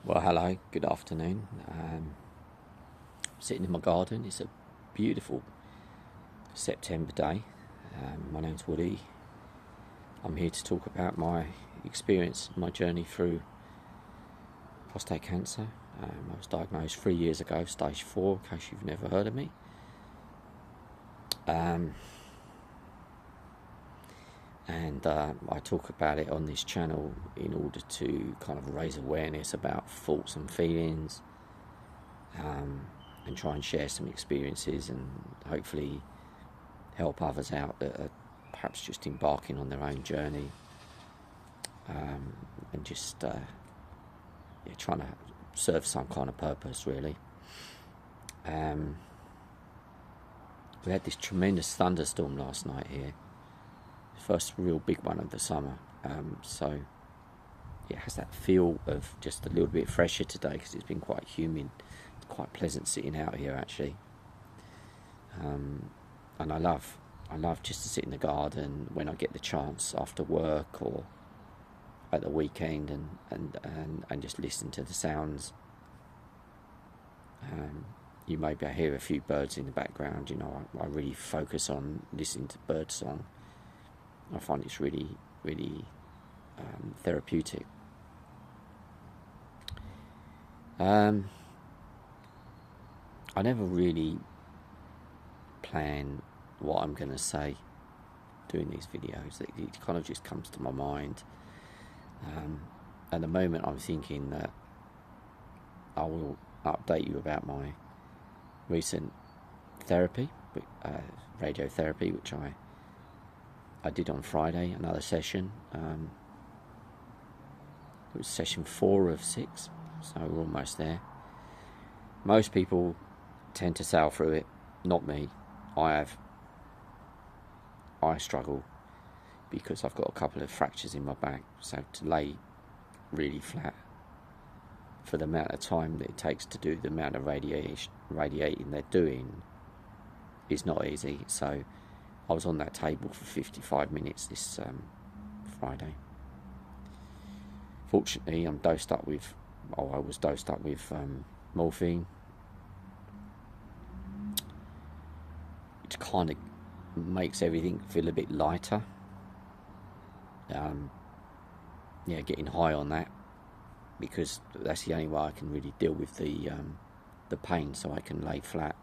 Well, hello, good afternoon. Sitting in my garden. It's a beautiful September day. My name's Woody. I'm here to talk about my experience, my journey through prostate cancer. I was diagnosed 3 years ago, stage 4, in case you've never heard of me. I talk about it on this channel in order to kind of raise awareness about thoughts and feelings, and try and share some experiences and hopefully help others out that are perhaps just embarking on their own journey, and just trying to serve some kind of purpose, really. We had this tremendous thunderstorm last night here. First real big one of the summer, so it has that feel of just a little bit fresher today because it's been quite humid. It's quite pleasant sitting out here, actually, and I love just to sit in the garden when I get the chance after work or at the weekend, and just listen to the sounds. You may hear a few birds in the background. I really focus on listening to bird song. I find it's really, really therapeutic. I never really plan what I'm going to say doing these videos. It kind of just comes to my mind. At the moment, I'm thinking that I will update you about my recent therapy, radiotherapy, which I did on Friday, another session. It was session 4 of 6, so we're almost there. Most people tend to sail through it, not me. I struggle because I've got a couple of fractures in my back, so to lay really flat for the amount of time that it takes to do the amount of radiating they're doing is not easy. So I was on that table for 55 minutes this Friday. Fortunately, I was dosed up with morphine, which kind of makes everything feel a bit lighter. Getting high on that, because that's the only way I can really deal with the pain, so I can lay flat.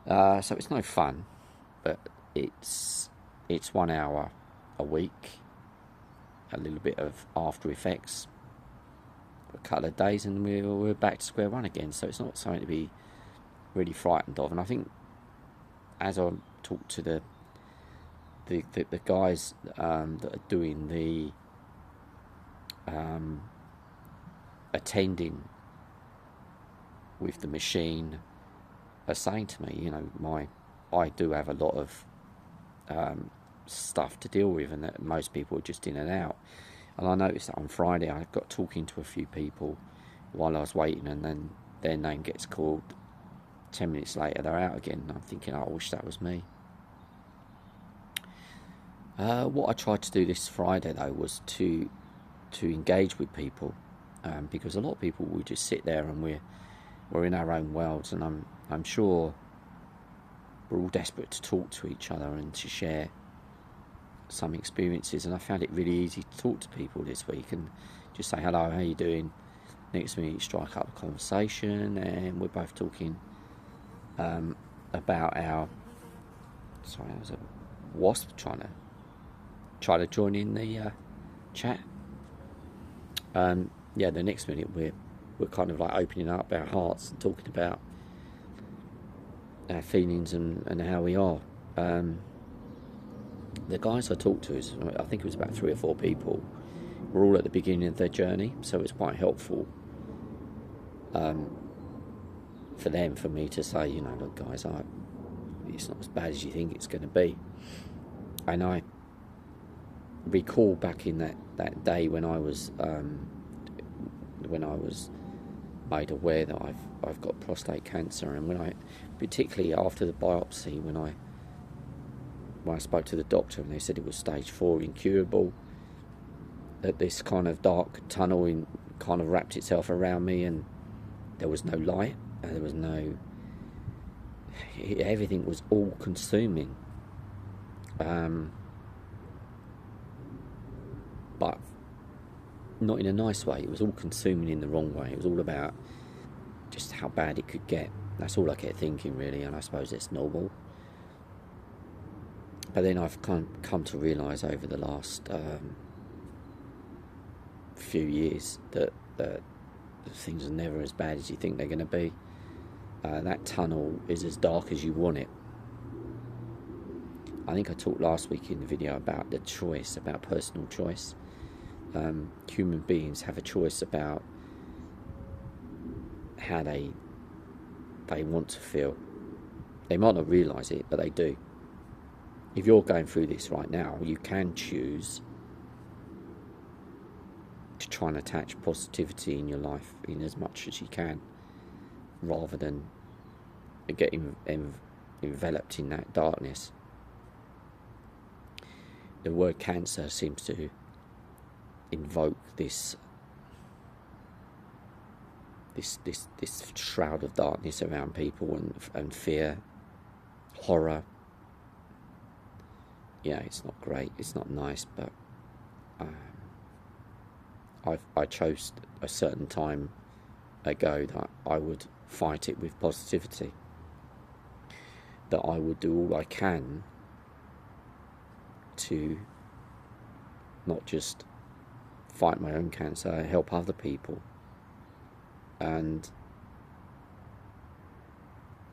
So it's no fun. But it's 1 hour a week, a little bit of after effects, a couple of days, and we're back to square one again. So it's not something to be really frightened of. And I think as I talk to the guys that are doing the attending with the machine, are saying to me, I do have a lot of stuff to deal with, and that most people are just in and out. And I noticed that on Friday I got talking to a few people while I was waiting, and then their name gets called. 10 minutes later they're out again, and I'm thinking, I wish that was me. What I tried to do this Friday, though, was to engage with people, because a lot of people will just sit there and we're in our own worlds, and I'm sure we're all desperate to talk to each other and to share some experiences. And I found it really easy to talk to people this week and just say, hello, how you doing? Next minute you strike up a conversation, and we're both talking about our... Sorry, there was a wasp trying to join in the chat. The next minute we're kind of like opening up our hearts and talking about our feelings and how we are. The guys I talked to, I think it was about 3 or 4 people, were all at the beginning of their journey, so it's quite helpful for me to say, look guys, it's not as bad as you think it's going to be. And I recall back in that day when I was made aware that I've got prostate cancer, and when I, particularly after the biopsy, when I spoke to the doctor and they said it was stage 4, incurable, that this kind of dark tunnel kind of wrapped itself around me, and there was no light, there was no... everything was all consuming. But not in a nice way. It was all consuming in the wrong way. It was all about just how bad it could get. That's all I kept thinking, really, and I suppose it's normal. But then I've come to realise over the last few years that things are never as bad as you think they're going to be. That tunnel is as dark as you want it. I think I talked last week in the video about the choice, about personal choice. Human beings have a choice about how they want to feel. They might not realise it, but they do. If you're going through this right now, you can choose to try and attach positivity in your life in as much as you can, rather than get enveloped in that darkness. The word cancer seems to invoke this shroud of darkness around people, and fear, horror. Yeah, it's not great, it's not nice, but I chose a certain time ago that I would fight it with positivity, that I would do all I can to not just fight my own cancer, help other people. And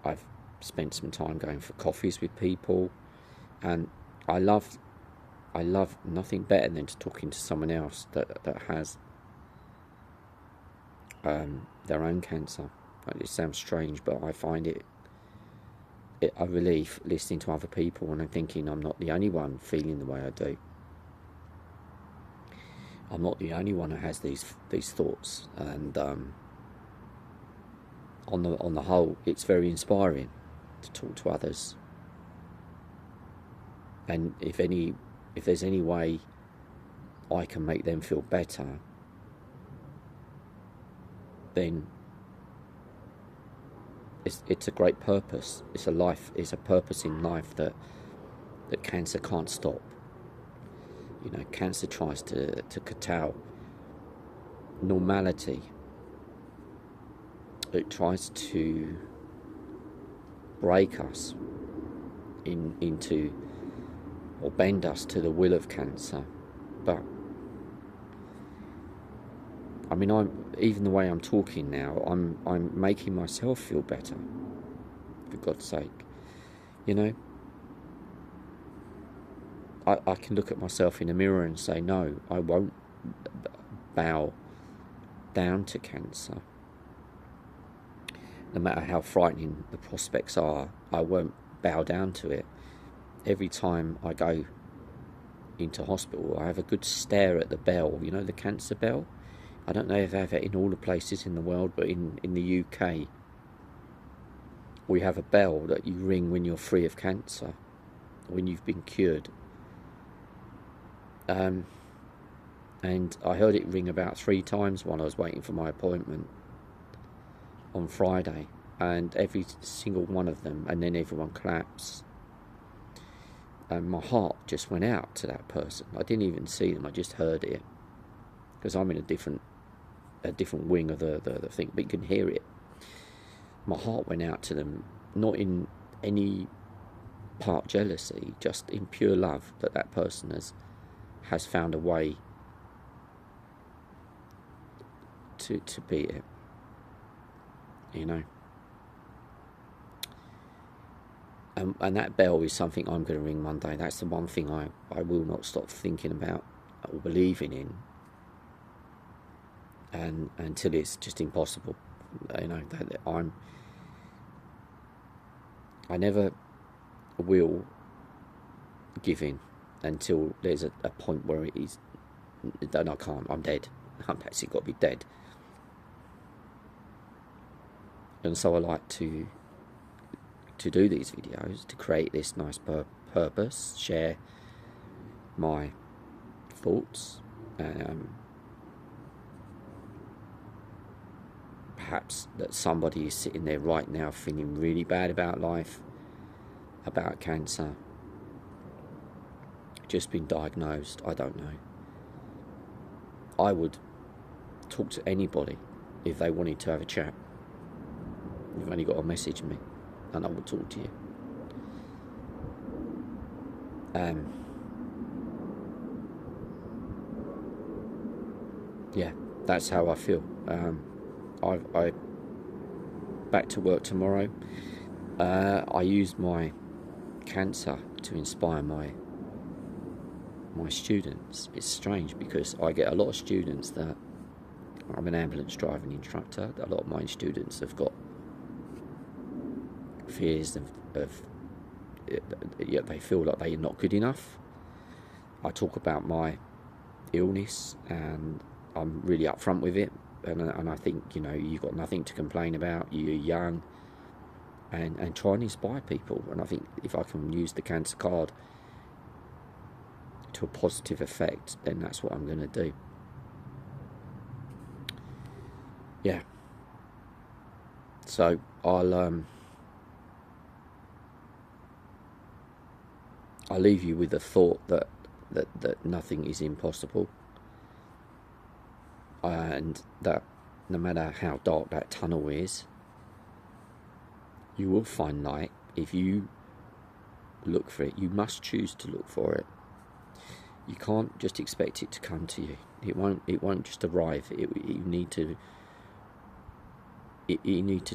I've spent some time going for coffees with people, and I love nothing better than talking to someone else that has their own cancer. It sounds strange, but I find it a relief listening to other people, and I'm thinking I'm not the only one feeling the way I do. I'm not the only one who has these thoughts, and on the whole, it's very inspiring to talk to others. And if there's any way I can make them feel better, then it's a great purpose. It's a purpose in life that cancer can't stop. You know, cancer tries to curtail normality. It tries to break us into, or bend us to the will of cancer. But I mean, even the way I'm talking now, I'm making myself feel better, for God's sake. You know, I can look at myself in the mirror and say, no, I won't bow down to cancer. No matter how frightening the prospects are, I won't bow down to it. Every time I go into hospital, I have a good stare at the bell, you know, the cancer bell. I don't know if they have it in all the places in the world, but in the UK, we have a bell that you ring when you're free of cancer, when you've been cured. And I heard it ring about 3 times while I was waiting for my appointment on Friday, and every single one of them, and then everyone claps. And my heart just went out to that person. I didn't even see them, I just heard it, because I'm in a different wing of the thing, but you can hear it. My heart went out to them, not in any part jealousy, just in pure love that person has found a way to beat it, you know. And that bell is something I'm going to ring Monday. That's the one thing I will not stop thinking about or believing in, and until it's just impossible. You know, I never will give in until there's a point where it is, then I can't, I'm dead. I'm actually got to be dead. And so I like to do these videos, to create this nice purpose, share my thoughts, perhaps that somebody is sitting there right now feeling really bad about life, about cancer, just been diagnosed, I don't know. I would talk to anybody if they wanted to have a chat. You've only got to message me and I will talk to you. Yeah, that's how I feel. I back to work tomorrow. I used my cancer to inspire my students. It's strange because I get a lot of students that, I'm an ambulance driving instructor, a lot of my students have got fears of they feel like they're not good enough. I talk about my illness and I'm really upfront with it, and I think, you've got nothing to complain about, you're young, and try and inspire people. And I think if I can use the cancer card to a positive effect, then that's what I'm going to do. Yeah. So I'll leave you with the thought that nothing is impossible, and that no matter how dark that tunnel is, you will find light if you look for it. You must choose to look for it. You can't just expect it to come to you. It won't just arrive. You need to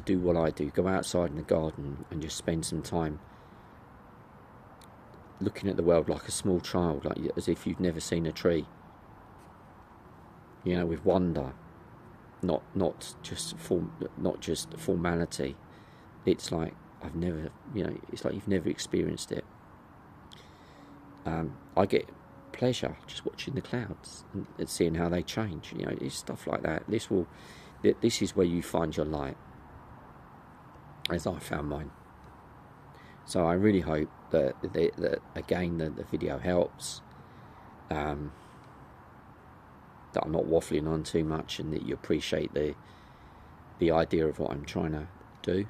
do what I do. Go outside in the garden and just spend some time looking at the world like a small child, like as if you've never seen a tree. With wonder, not just formality. It's like it's like you've never experienced it. I get pleasure just watching the clouds and seeing how they change. It's stuff like that. This is where you find your light, as I found mine. So I really hope that again the video helps. That I'm not waffling on too much, and that you appreciate the idea of what I'm trying to do.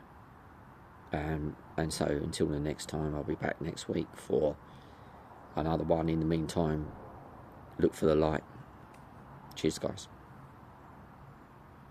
And so until the next time, I'll be back next week for another one. In the meantime, look for the light. Cheers, guys.